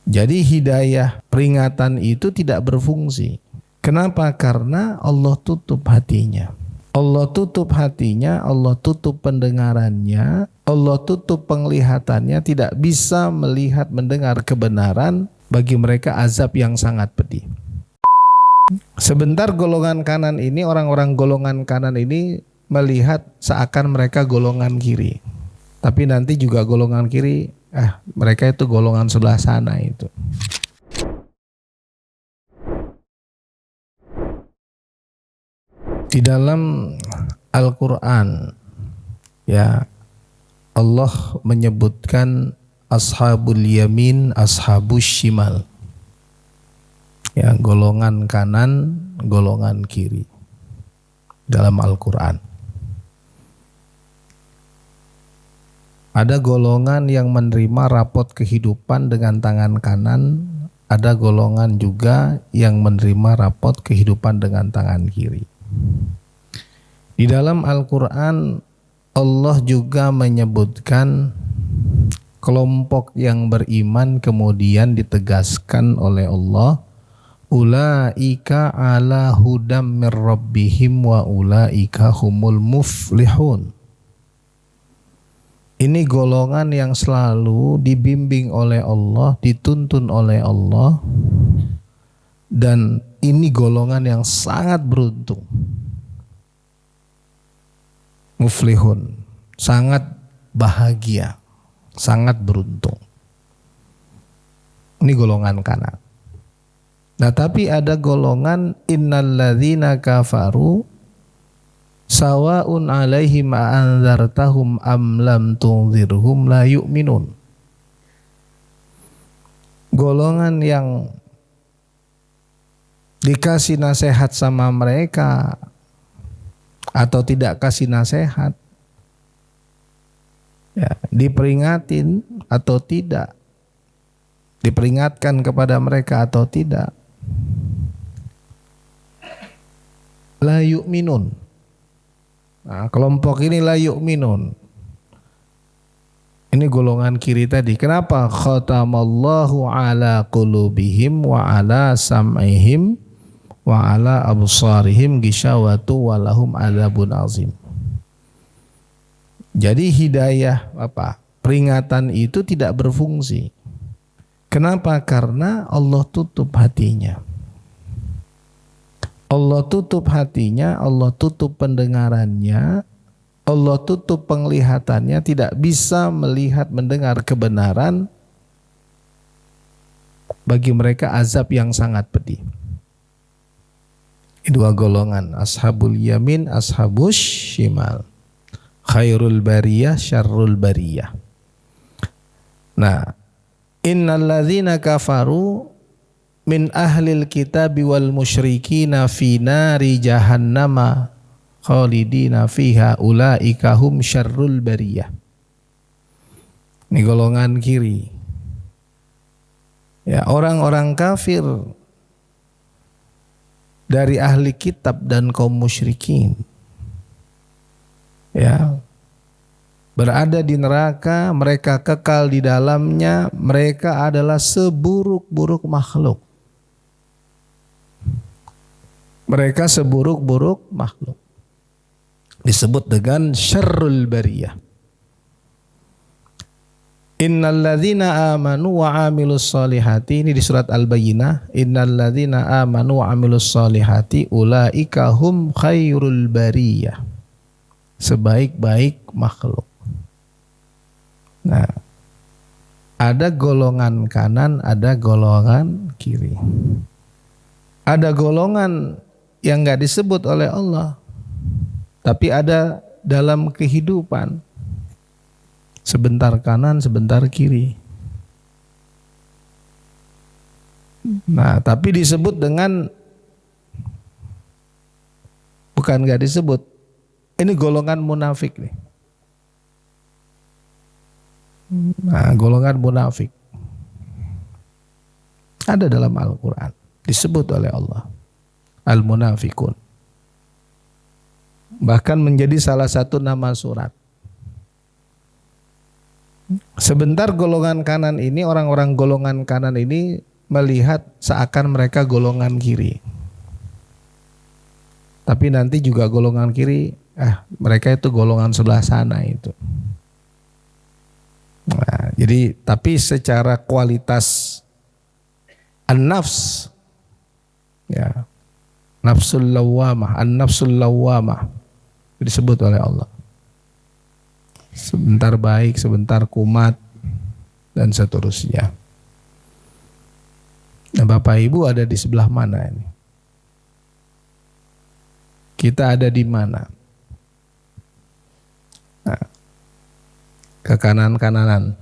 Jadi hidayah peringatan itu tidak berfungsi. Kenapa? Karena Allah tutup hatinya. Allah tutup hatinya, Allah tutup pendengarannya, Allah tutup penglihatannya, tidak bisa melihat mendengar kebenaran. Bagi mereka azab yang sangat pedih. Sebentar golongan kanan ini, orang-orang golongan kanan ini melihat seakan mereka golongan kiri. Tapi nanti juga golongan kiri, mereka itu golongan sebelah sana itu. Di dalam Al-Quran, ya, Allah menyebutkan ashabul yamin, ashabus shimal. Ya, golongan kanan, golongan kiri dalam Al-Quran. Ada golongan yang menerima rapot kehidupan dengan tangan kanan, ada golongan juga yang menerima rapot kehidupan dengan tangan kiri. Di dalam Al-Quran, Allah juga menyebutkan kelompok yang beriman, kemudian ditegaskan oleh Allah, ulaika ala hudam mir rabbihim wa ulaika humul muflihun. Ini golongan yang selalu dibimbing oleh Allah, dituntun oleh Allah, dan ini golongan yang sangat beruntung. Muflihun, sangat bahagia, sangat beruntung. Ini golongan kanan. Nah, tapi ada golongan innalladzina kafaru sawa'un 'alaihim a'anzartahum am lam tunzirhum la yu'minun. Golongan yang dikasih nasihat sama mereka atau tidak kasih nasihat, ya, diperingatin atau tidak, diperingatkan kepada mereka atau tidak, la yu'minun. Nah, kelompok ini la yu'minun. Ini golongan kiri tadi. Kenapa? Khatamallahu ala qulubihim wa ala sam'ihim wa ala absarihim ghishawatu wa lahum adzabun azim. Jadi hidayah peringatan itu tidak berfungsi. Kenapa? Karena Allah tutup hatinya. Allah tutup hatinya, Allah tutup pendengarannya, Allah tutup penglihatannya, tidak bisa melihat mendengar kebenaran. Bagi mereka azab yang sangat pedih. Dua golongan, ashabul yamin, ashabus shimal. Khairul bariyah, syarrul bariyah. Nah, innalladzina kafaru min ahlil kitabi wal musyrikina fi nari jahannama khalidina fiha ulaika hum syarrul bariyah. Ini golongan kiri. Ya, orang-orang kafir dari ahli kitab dan kaum musyrikin, ya, berada di neraka, mereka kekal di dalamnya, mereka adalah seburuk-buruk makhluk. Mereka seburuk-buruk makhluk. Disebut dengan syarrul bariyah. Innalladzina amanu wa amilus solihati, ini di surat Al-Bayyinah. Innalladzina amanu wa amilus solihati ulaika hum khairul bariyah. Sebaik-baik makhluk. Nah, ada golongan kanan, ada golongan kiri. Ada golongan yang enggak disebut oleh Allah, tapi ada dalam kehidupan. Sebentar kanan, sebentar kiri. Nah, tapi disebut dengan, bukan enggak disebut, ini golongan munafik nih. Nah, golongan munafik ada dalam Al-Quran, disebut oleh Allah, al-munafikun. Bahkan menjadi salah satu nama surat. Sebentar golongan kanan ini, orang-orang golongan kanan ini melihat seakan mereka golongan kiri. Tapi nanti juga golongan kiri, mereka itu golongan sebelah sana itu. Nah, jadi tapi secara kualitas an-nafs, ya, nafsul lawamah, an-nafsul lawamah disebut oleh Allah. Sebentar baik, sebentar kumat, dan seterusnya. Nah, Bapak Ibu ada di sebelah mana ini? Kita ada di mana? Nah, ke kanan-kananan.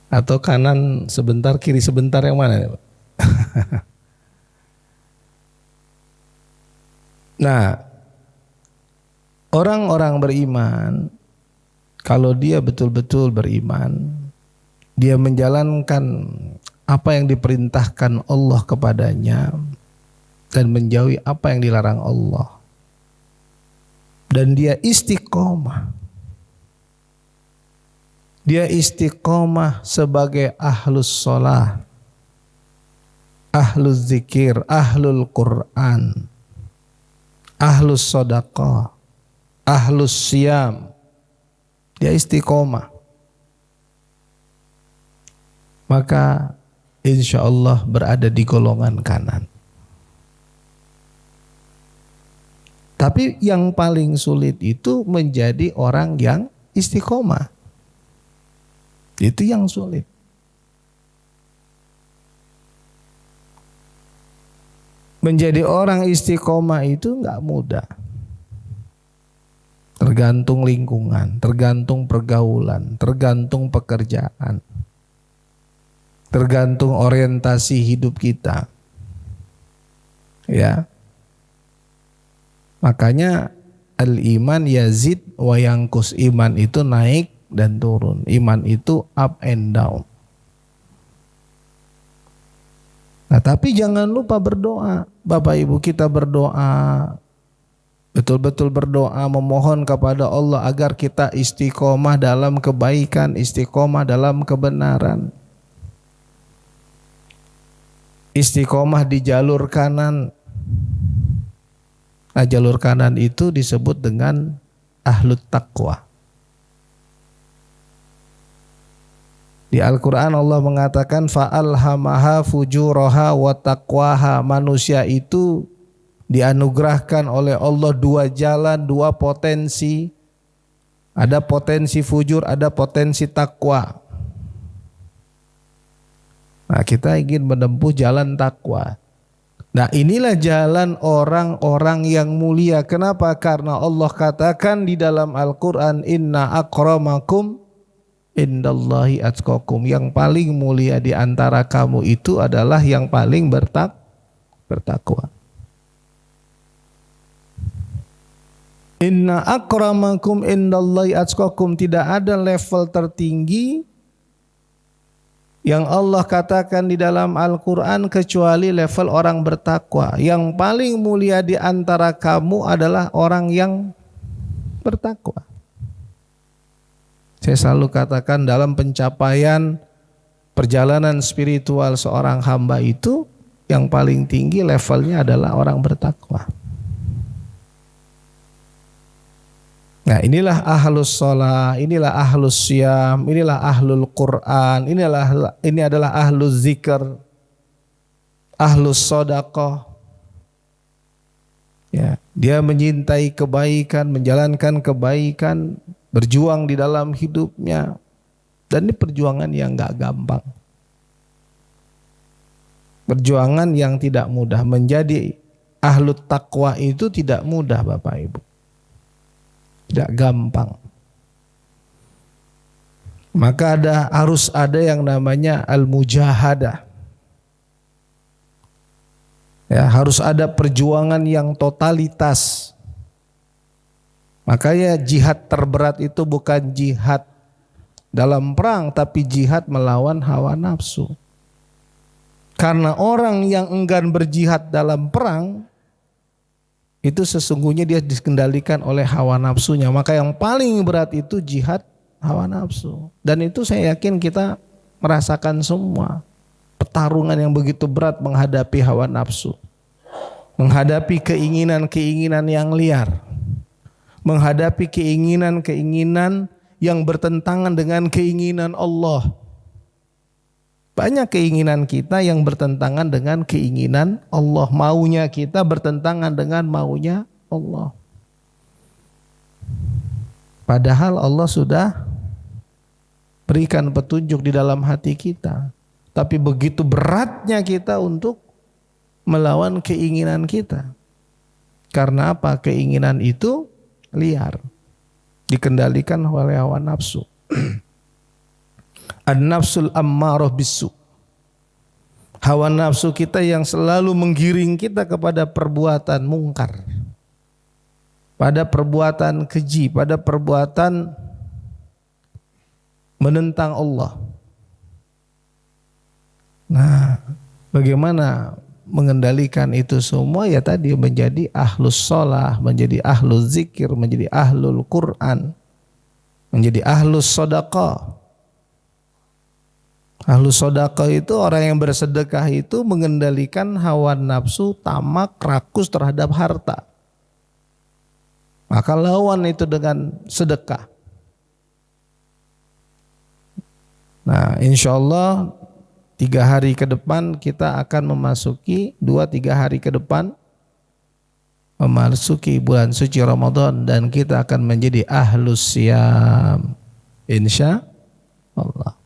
Atau kanan sebentar, kiri sebentar, yang mana ya, Pak? Nah, orang-orang beriman, kalau dia betul-betul beriman, dia menjalankan apa yang diperintahkan Allah kepadanya dan menjauhi apa yang dilarang Allah, dan dia istiqomah. Dia istiqomah sebagai ahlus sholah, ahlus zikir, ahlul Quran, ahlus sodaqah, ahlus siyam. Dia istiqomah. Maka insya Allah berada di golongan kanan. Tapi yang paling sulit itu menjadi orang yang istiqomah. Itu yang sulit. Menjadi orang istiqomah itu nggak mudah. Tergantung lingkungan, tergantung pergaulan, tergantung pekerjaan, tergantung orientasi hidup kita. Ya. Makanya al-iman yazid wa yanqus, iman itu naik dan turun. Iman itu up and down. Nah, tapi jangan lupa berdoa. Bapak Ibu, kita berdoa, betul-betul berdoa memohon kepada Allah agar kita istiqomah dalam kebaikan, istiqomah dalam kebenaran. Istiqomah di jalur kanan. Nah, jalur kanan itu disebut dengan ahlut taqwa. Di Al-Quran Allah mengatakan fa'alhamaha fujuraha wa taqwaha. Manusia itu dianugerahkan oleh Allah dua jalan, dua potensi. Ada potensi fujur, ada potensi takwa. Nah, kita ingin menempuh jalan takwa. Nah, inilah jalan orang-orang yang mulia. Kenapa? Karena Allah katakan di dalam Al-Quran, inna akramakum indallahi atqakum. Yang paling mulia di antara kamu itu adalah yang paling bertakwa. Inna akramakum indallahi atqakum. Tidak ada level tertinggi yang Allah katakan di dalam Al-Quran kecuali level orang bertakwa. Yang paling mulia di antara kamu adalah orang yang bertakwa. Saya selalu katakan dalam pencapaian perjalanan spiritual seorang hamba itu yang paling tinggi levelnya adalah orang bertakwa. Nah, inilah ahlus sholah, inilah ahlus syam, inilah ahlul Quran, ini adalah ahlus zikr, ahlus sodaqah. Ya, dia menyintai kebaikan, menjalankan kebaikan, berjuang di dalam hidupnya, dan ini perjuangan yang gak gampang, perjuangan yang tidak mudah. Menjadi ahlut taqwa itu tidak mudah Bapak Ibu, tidak gampang. Maka harus ada yang namanya al-mujahadah. Ya, harus ada perjuangan yang totalitas. Makanya jihad terberat itu bukan jihad dalam perang, tapi jihad melawan hawa nafsu. Karena orang yang enggan berjihad dalam perang itu sesungguhnya dia dikendalikan oleh hawa nafsunya. Maka yang paling berat itu jihad hawa nafsu. Dan itu saya yakin kita merasakan semua. Pertarungan yang begitu berat menghadapi hawa nafsu. Menghadapi keinginan-keinginan yang liar. Menghadapi keinginan-keinginan yang bertentangan dengan keinginan Allah. Banyak keinginan kita yang bertentangan dengan keinginan Allah. Maunya kita bertentangan dengan maunya Allah. Padahal Allah sudah berikan petunjuk di dalam hati kita. Tapi begitu beratnya kita untuk melawan keinginan kita. Karena apa? Keinginan itu liar. Dikendalikan oleh hawa nafsu. An-nafsul ammarah bisu. Hawa nafsu kita yang selalu menggiring kita kepada perbuatan mungkar. Pada perbuatan keji, pada perbuatan menentang Allah. Nah, bagaimana mengendalikan itu semua? Ya tadi menjadi ahlus sholah, menjadi ahlus zikir, menjadi ahlul Quran, menjadi ahlus sodaqah. Ahlus sodaqah itu orang yang bersedekah itu mengendalikan hawa nafsu, tamak, rakus terhadap harta. Maka lawan itu dengan sedekah. Nah, insya Allah 3 hari ke depan kita akan memasuki 2-3 hari ke depan memasuki bulan suci Ramadan dan kita akan menjadi ahlus siyam insya Allah.